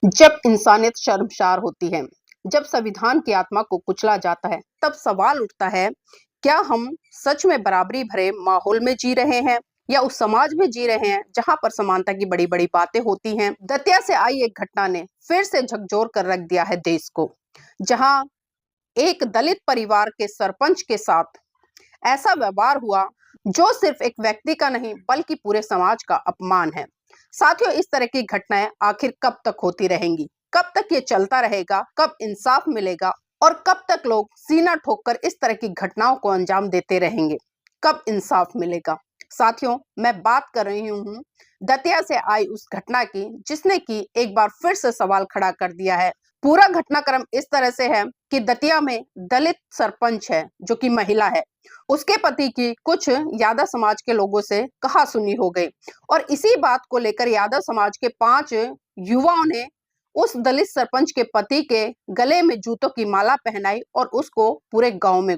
जब इंसानियत शर्मसार होती है, जब संविधान की आत्मा को कुचला जाता है, तब सवाल उठता है, क्या हम सच में बराबरी भरे माहौल में जी रहे हैं या उस समाज में जी रहे हैं जहां पर समानता की बड़ी-बड़ी बातें होती हैं। दतिया से आई एक घटना ने फिर से झकझोर कर रख दिया है देश को, जहां एक दलित परिवार के सरपंच के साथ ऐसा व्यवहार हुआ जो सिर्फ एक व्यक्ति का नहीं बल्कि पूरे समाज का अपमान है। साथियों, इस तरह की घटनाएं आखिर कब तक होती रहेंगी? कब तक ये चलता रहेगा? कब इंसाफ मिलेगा? और कब तक लोग सीना ठोककर इस तरह की घटनाओं को अंजाम देते रहेंगे? कब इंसाफ मिलेगा? साथियों, मैं बात कर रही हूँ दतिया से आई उस घटना की, जिसने की एक बार फिर से सवाल खड़ा कर दिया है। पूरा घटनाक्रम इस तरह से है कि दतिया में दलित सरपंच है जो कि महिला है। उसके पति की कुछ यादव समाज के लोगों से कहासुनी हो गई और इसी बात को लेकर यादव समाज के 5 युवाओं ने उस दलित सरपंच के पति के गले में जूतों की माला पहनाई और उसको पूरे गांव में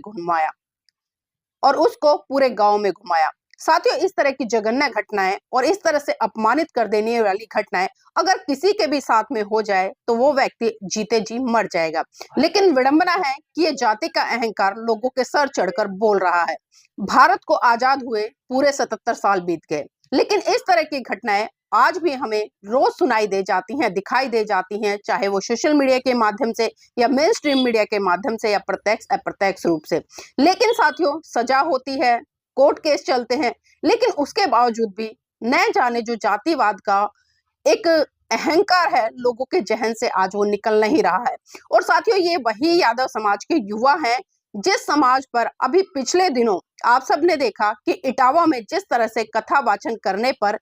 घुमाया। साथियों, इस तरह की जघन्य घटनाएं और इस तरह से अपमानित कर देने वाली घटनाएं अगर किसी के भी साथ में हो जाए तो वो व्यक्ति जीते जी मर जाएगा। लेकिन विडंबना है कि ये जाति का अहंकार लोगों के सर चढ़कर बोल रहा है। भारत को आजाद हुए पूरे 77 साल बीत गए, लेकिन इस तरह की घटनाएं आज भी हमें रोज सुनाई दे जाती हैं, दिखाई दे जाती हैं, चाहे वो सोशल मीडिया के माध्यम से या मेन स्ट्रीम मीडिया के माध्यम से या प्रत्यक्ष अप्रत्यक्ष रूप से। लेकिन साथियों, सजा होती है, कोर्ट केस चलते हैं, लेकिन उसके बावजूद भी न जाने जो जातिवाद का एक अहंकार है लोगों के जहन से आज वो निकल नहीं रहा है। और साथियों, ये वही यादव समाज के युवा हैं जिस समाज पर अभी पिछले दिनों आप सबने देखा कि इटावा में जिस तरह से कथा वाचन करने पर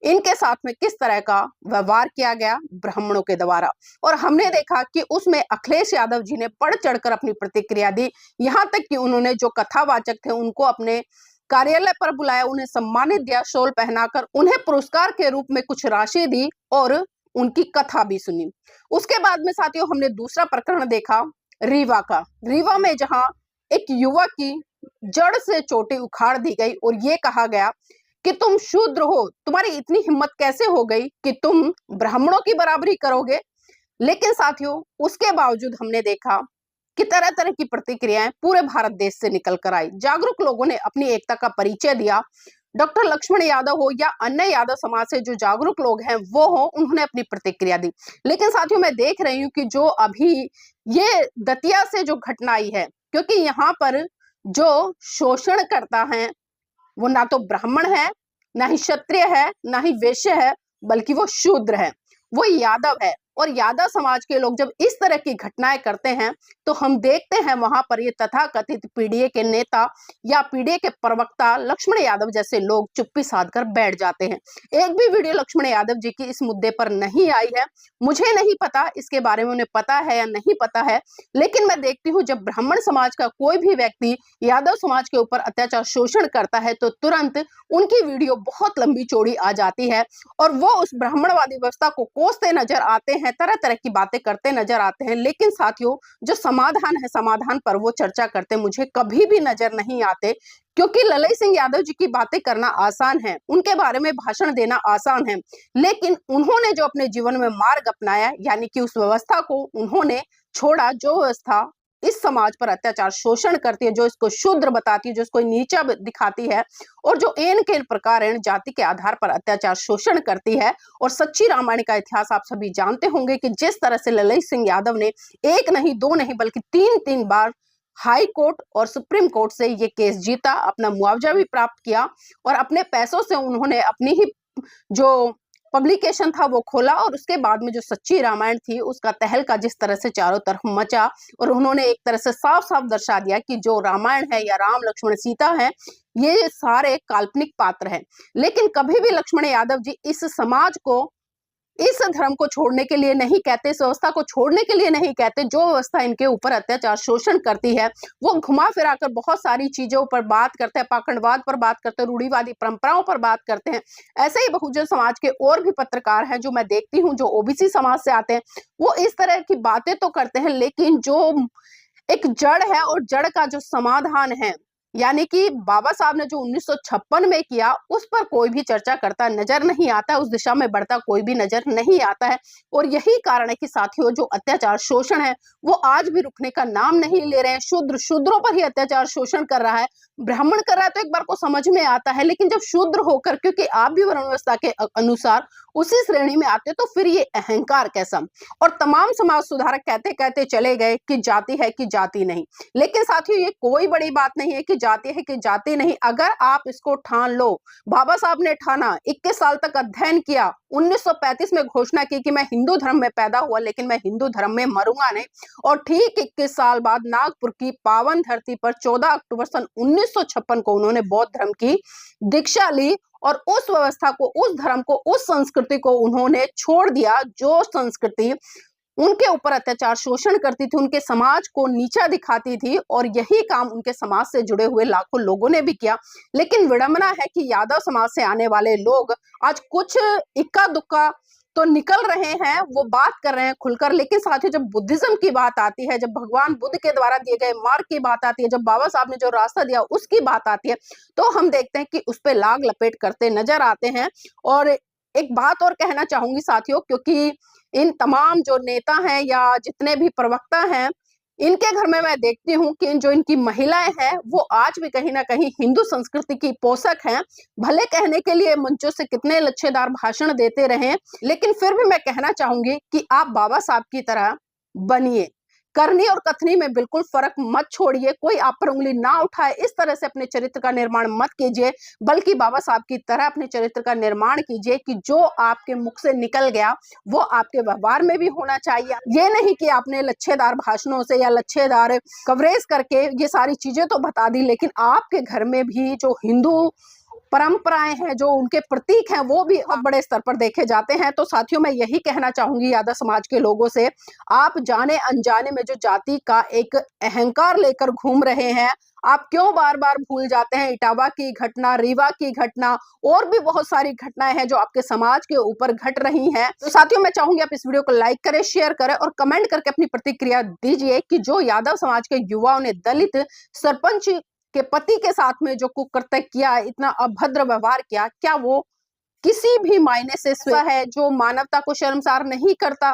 इनके साथ में किस तरह का व्यवहार किया गया ब्राह्मणों के द्वारा। और हमने देखा कि उसमें अखिलेश यादव जी ने बढ़ चढ़कर अपनी प्रतिक्रिया दी। यहाँ तक कि उन्होंने जो कथावाचक थे उनको अपने कार्यालय पर बुलाया, उन्हें सम्मानित दिया, शॉल पहनाकर उन्हें पुरस्कार के रूप में कुछ राशि दी और उनकी कथा भी सुनी। उसके बाद में साथियों, हमने दूसरा प्रकरण देखा रीवा का। रीवा में जहां एक युवक की जड़ से चोटी उखाड़ दी गई और ये कहा गया कि तुम शूद्र हो, तुम्हारी इतनी हिम्मत कैसे हो गई कि तुम ब्राह्मणों की बराबरी करोगे। लेकिन साथियों, उसके बावजूद हमने देखा कि तरह तरह की प्रतिक्रियाएं पूरे भारत देश से निकल कर आई। जागरूक लोगों ने अपनी एकता का परिचय दिया। डॉक्टर लक्ष्मण यादव हो या अन्य यादव समाज से जो जागरूक लोग हैं वो हो, उन्होंने अपनी प्रतिक्रिया दी। लेकिन साथियों, मैं देख रही हूँ कि जो अभी ये दतिया से जो घटना आई है, क्योंकि यहाँ पर जो शोषण करता है वो ना तो ब्राह्मण है, ना ही क्षत्रिय है, ना ही वैश्य है, बल्कि वो शूद्र है, वो यादव है। और यादव समाज के लोग जब इस तरह की घटनाएं करते हैं तो हम देखते हैं वहां पर ये तथाकथित पीडीए के नेता या पीडीए के प्रवक्ता लक्ष्मण यादव जैसे लोग चुप्पी साध कर बैठ जाते हैं। एक भी वीडियो लक्ष्मण यादव जी की इस मुद्दे पर नहीं आई है। मुझे नहीं पता इसके बारे में उन्हें पता है या नहीं पता है, लेकिन मैं देखती हूँ जब ब्राह्मण समाज का कोई भी व्यक्ति यादव समाज के ऊपर अत्याचार शोषण करता है तो तुरंत उनकी वीडियो बहुत लंबी चौड़ी आ जाती है और वो उस ब्राह्मणवादी व्यवस्था को कोसते नजर आते हैं, तरह तरह की बातें करते नजर आते हैं। लेकिन साथियों, जो समाधान है, समाधान पर वो चर्चा करते मुझे कभी भी नजर नहीं आते, क्योंकि ललई सिंह यादव जी की बातें करना आसान है, उनके बारे में भाषण देना आसान है, लेकिन उन्होंने जो अपने जीवन में मार्ग अपनाया, यानी कि उस व्यवस्था को उन्होंने छोड़ा जो व्यवस्था इस समाज पर अत्याचार शोषण करती है, जो इसको शूद्र बताती है, जो इसको नीचा दिखाती है और जो एन के प्रकार जाति के आधार पर अत्याचार शोषण करती है। और सच्ची रामायण का इतिहास आप सभी जानते होंगे कि जिस तरह से ललई सिंह यादव ने एक नहीं, दो नहीं, बल्कि तीन बार हाई कोर्ट और सुप्रीम कोर्ट से ये केस जीता, अपना मुआवजा भी प्राप्त किया और अपने पैसों से उन्होंने अपनी ही जो पब्लिकेशन था वो खोला और उसके बाद में जो सच्ची रामायण थी उसका तहलका जिस तरह से चारों तरफ मचा और उन्होंने एक तरह से साफ साफ दर्शा दिया कि जो रामायण है या राम लक्ष्मण सीता है ये सारे काल्पनिक पात्र हैं। लेकिन कभी भी लक्ष्मण यादव जी इस समाज को, इस धर्म को छोड़ने के लिए नहीं कहते, इस व्यवस्था को छोड़ने के लिए नहीं कहते। जो व्यवस्था इनके ऊपर अत्याचार शोषण करती है वो घुमा फिरा कर बहुत सारी चीजों पर बात करते हैं, पाखंडवाद पर बात करते हैं, रूढ़िवादी परंपराओं पर बात करते हैं। ऐसे ही बहुजन समाज के और भी पत्रकार हैं जो मैं देखती हूँ, जो ओबीसी समाज से आते हैं, वो इस तरह की बातें तो करते हैं, लेकिन जो एक जड़ है और जड़ का जो समाधान है यानी कि बाबा साहब ने जो 1956 में किया उस पर कोई भी चर्चा करता नजर नहीं आता है, उस दिशा में बढ़ता कोई भी नजर नहीं आता है। और यही कारण है कि साथियों जो अत्याचार शोषण है वो आज भी रुकने का नाम नहीं ले रहे हैं। शूद्रों पर ही अत्याचार शोषण कर रहा है, ब्राह्मण कर रहा है तो एक बार को समझ में आता है, लेकिन जब शूद्र होकर, क्योंकि आप भी वर्ण व्यवस्था के अनुसार उसी श्रेणी में आते, तो फिर ये अहंकार कैसा। और तमाम समाज सुधारक कहते कहते चले गए कि जाति है कि जाति नहीं, लेकिन साथियों ये कोई बड़ी बात नहीं है कि जाति है कि जाति नहीं। अगर आप इसको ठान लो, बाबा साहब ने ठाना, 21 साल तक अध्ययन किया, 1935 में घोषणा की कि मैं हिंदू धर्म में पैदा हुआ लेकिन मैं हिंदू धर्म में मरूंगा नहीं, और ठीक 21 साल बाद नागपुर की पावन धरती पर 14 अक्टूबर सन 1956 को उन्होंने बौद्ध धर्म की दीक्षा ली और उस व्यवस्था को, उस धर्म को, उस संस्कृति को उन्होंने छोड़ दिया जो संस्कृति उनके ऊपर अत्याचार शोषण करती थी, उनके समाज को नीचा दिखाती थी। और यही काम उनके समाज से जुड़े हुए लाखों लोगों ने भी किया। लेकिन विडंबना है कि यादव समाज से आने वाले लोग आज कुछ इक्का दुक्का तो निकल रहे हैं, वो बात कर रहे हैं खुलकर, लेकिन साथियों जब बुद्धिज्म की बात आती है, जब भगवान बुद्ध के द्वारा दिए गए मार्ग की बात आती है, जब बाबा साहब ने जो रास्ता दिया उसकी बात आती है, तो हम देखते हैं कि उस पर लाग लपेट करते नजर आते हैं। और एक बात और कहना चाहूंगी साथियों, क्योंकि इन तमाम जो नेता हैं या जितने भी प्रवक्ता हैं, इनके घर में मैं देखती हूँ कि जो इनकी महिलाएं हैं वो आज भी कहीं ना कहीं हिंदू संस्कृति की पोषक हैं। भले कहने के लिए मंचों से कितने लच्छेदार भाषण देते रहे, लेकिन फिर भी मैं कहना चाहूंगी कि आप बाबा साहब की तरह बनिए। करनी और कथनी में बिल्कुल फर्क मत छोड़िए, कोई आप पर उंगली ना उठाए, इस तरह से अपने चरित्र का निर्माण मत कीजिए, बल्कि बाबा साहब की तरह अपने चरित्र का निर्माण कीजिए कि जो आपके मुख से निकल गया वो आपके व्यवहार में भी होना चाहिए। ये नहीं कि आपने लच्छेदार भाषणों से या लच्छेदार कवरेज करके ये सारी चीजें तो बता दी, लेकिन आपके घर में भी जो हिंदू परंपराएं हैं, जो उनके प्रतीक हैं, वो भी बहुत बड़े स्तर पर देखे जाते हैं। तो साथियों मैं यही कहना चाहूंगी यादव समाज के लोगों से, आप जाने अनजाने में जो जाति का एक अहंकार लेकर घूम रहे हैं, आप क्यों बार बार भूल जाते हैं इटावा की घटना, रीवा की घटना, और भी बहुत सारी घटनाएं हैं जो आपके समाज के ऊपर घट रही हैं। तो साथियों मैं चाहूंगी आप इस वीडियो को लाइक करें, शेयर करें और कमेंट करके अपनी प्रतिक्रिया दीजिए कि जो यादव समाज के युवाओं ने दलित सरपंच के पति के साथ में जो कुकृत्य किया, इतना अभद्र व्यवहार किया, क्या वो किसी भी मायने से है जो मानवता को शर्मसार नहीं करता?